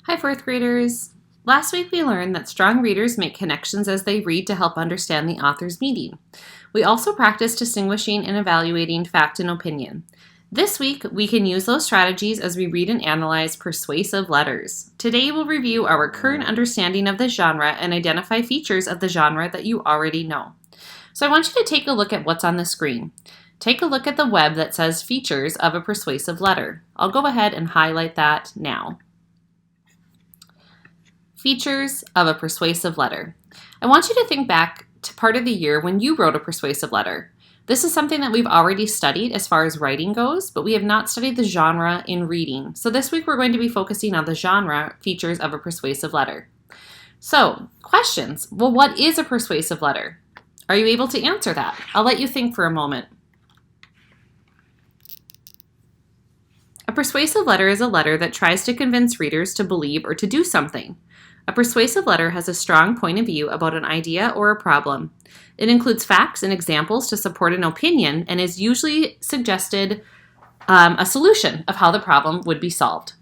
Hi, fourth graders. Last week we learned that strong readers make connections as they read to help understand the author's meaning. We also practiced distinguishing and evaluating fact and opinion. This week we can use those strategies as we read and analyze persuasive letters. Today we'll review our current understanding of the genre and identify features of the genre that you already know. So I want you to take a look at what's on the screen. Take a look at the web that says features of a persuasive letter. I'll go ahead and highlight that now. Features of a persuasive letter. I want you to think back to part of the year when you wrote a persuasive letter. This is something that we've already studied as far as writing goes, but we have not studied the genre in reading. So this week we're going to be focusing on the genre features of a persuasive letter. So, questions. Well, what is a persuasive letter? Are you able to answer that? I'll let you think for a moment. A persuasive letter is a letter that tries to convince readers to believe or to do something. A persuasive letter has a strong point of view about an idea or a problem. It includes facts and examples to support an opinion and is usually suggested a solution of how the problem would be solved.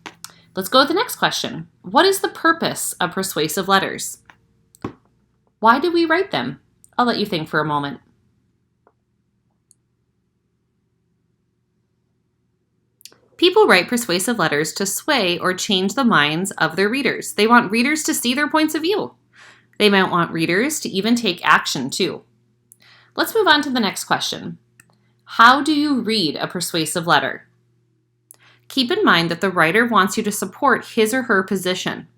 Let's go to the next question. What is the purpose of persuasive letters? Why do we write them? I'll let you think for a moment. People write persuasive letters to sway or change the minds of their readers. They want readers to see their points of view. They might want readers to even take action too. Let's move on to the next question. How do you read a persuasive letter? Keep in mind that the writer wants you to support his or her position.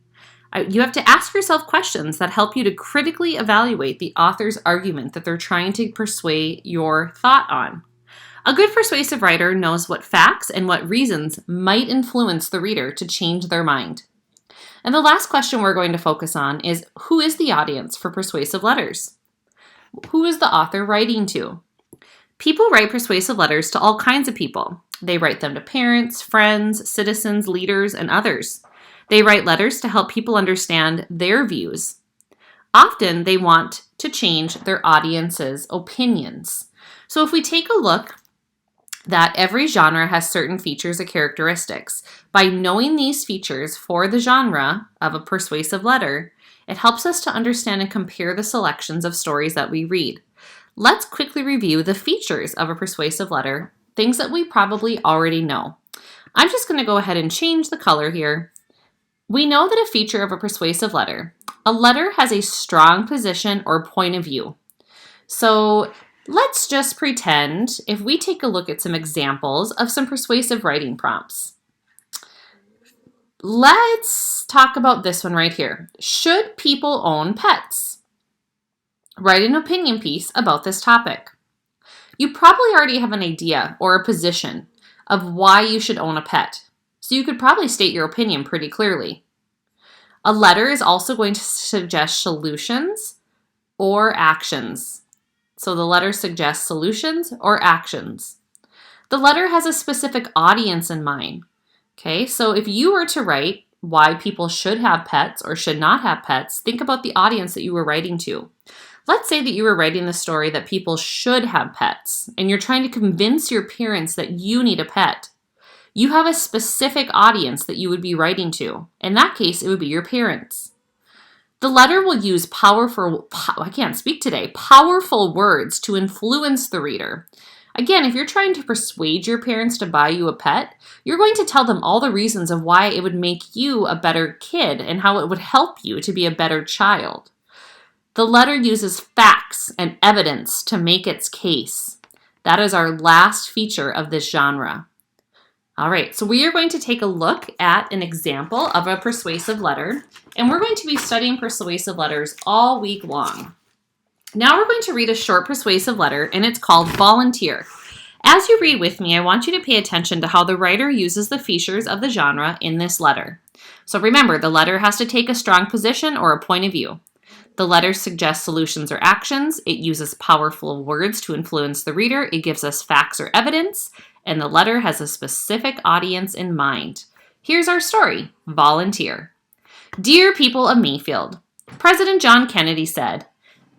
You have to ask yourself questions that help you to critically evaluate the author's argument that they're trying to persuade your thought on. A good persuasive writer knows what facts and what reasons might influence the reader to change their mind. And the last question we're going to focus on is, who is the audience for persuasive letters? Who is the author writing to? People write persuasive letters to all kinds of people. They write them to parents, friends, citizens, leaders, and others. They write letters to help people understand their views. Often they want to change their audience's opinions. So if we take a look that every genre has certain features or characteristics. By knowing these features for the genre of a persuasive letter, it helps us to understand and compare the selections of stories that we read. Let's quickly review the features of a persuasive letter, things that we probably already know. I'm just going to go ahead and change the color here. We know that a feature of a letter has a strong position or point of view. So let's just pretend if we take a look at some examples of some persuasive writing prompts. Let's talk about this one right here. Should people own pets? Write an opinion piece about this topic. You probably already have an idea or a position of why you should own a pet, so you could probably state your opinion pretty clearly. A letter is also going to suggest solutions or actions. So the letter suggests solutions or actions. The letter has a specific audience in mind. Okay, so if you were to write why people should have pets or should not have pets, think about the audience that you were writing to. Let's say that you were writing the story that people should have pets, and you're trying to convince your parents that you need a pet. You have a specific audience that you would be writing to. In that case, it would be your parents. The letter will use powerful words to influence the reader. Again, if you're trying to persuade your parents to buy you a pet, you're going to tell them all the reasons of why it would make you a better kid and how it would help you to be a better child. The letter uses facts and evidence to make its case. That is our last feature of this genre. All right, so we are going to take a look at an example of a persuasive letter, and we're going to be studying persuasive letters all week long. Now we're going to read a short persuasive letter, and it's called Volunteer. As you read with me, I want you to pay attention to how the writer uses the features of the genre in this letter. So remember, the letter has to take a strong position or a point of view. The letter suggests solutions or actions. It uses powerful words to influence the reader. It gives us facts or evidence. And the letter has a specific audience in mind. Here's our story, Volunteer. Dear people of Mayfield, President John Kennedy said,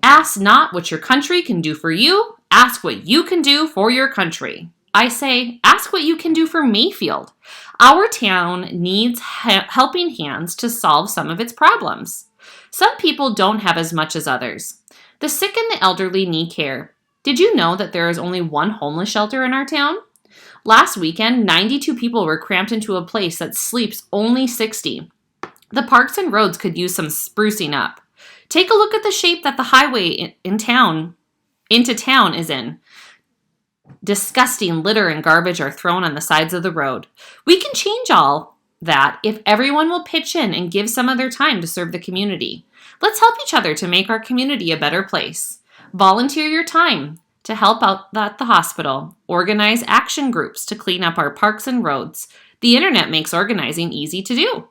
"Ask not what your country can do for you, ask what you can do for your country." I say, ask what you can do for Mayfield. Our town needs helping hands to solve some of its problems. Some people don't have as much as others. The sick and the elderly need care. Did you know that there is only one homeless shelter in our town? Last weekend, 92 people were cramped into a place that sleeps only 60. The parks and roads could use some sprucing up. Take a look at the shape that the highway into town is in. Disgusting litter and garbage are thrown on the sides of the road. We can change all that if everyone will pitch in and give some of their time to serve the community. Let's help each other to make our community a better place. Volunteer your time to help out at the hospital. Organize action groups to clean up our parks and roads. The internet makes organizing easy to do.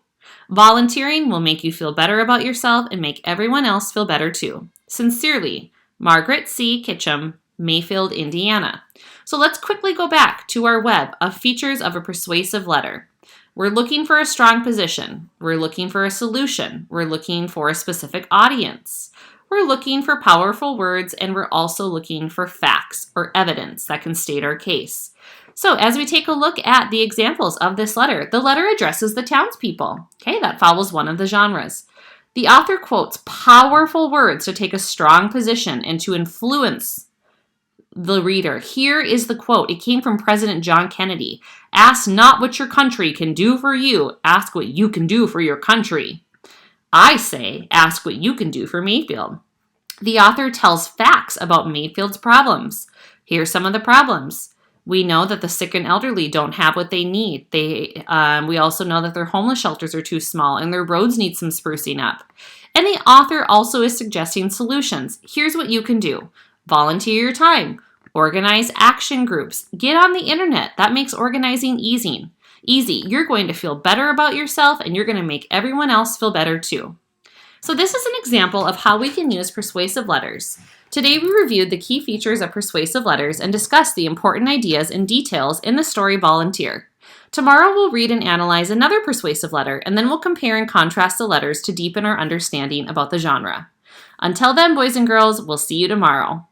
Volunteering will make you feel better about yourself and make everyone else feel better too. Sincerely, Margaret C. Kitchum, Mayfield, Indiana. So let's quickly go back to our web of features of a persuasive letter. We're looking for a strong position. We're looking for a solution. We're looking for a specific audience. We're looking for powerful words, and we're also looking for facts or evidence that can state our case. So as we take a look at the examples of this letter, the letter addresses the townspeople. Okay, that follows one of the genres. The author quotes powerful words to take a strong position and to influence the reader. Here is the quote. It came from President John Kennedy. Ask not what your country can do for you. Ask what you can do for your country. I say, ask what you can do for Mayfield. The author tells facts about Mayfield's problems. Here's some of the problems. We know that the sick and elderly don't have what they need. We also know that their homeless shelters are too small and their roads need some sprucing up. And the author also is suggesting solutions. Here's what you can do. Volunteer your time. Organize action groups. Get on the internet. That makes organizing easy. You're going to feel better about yourself and you're going to make everyone else feel better too. So this is an example of how we can use persuasive letters. Today we reviewed the key features of persuasive letters and discussed the important ideas and details in the story Volunteer. Tomorrow we'll read and analyze another persuasive letter, and then we'll compare and contrast the letters to deepen our understanding about the genre. Until then, boys and girls, we'll see you tomorrow.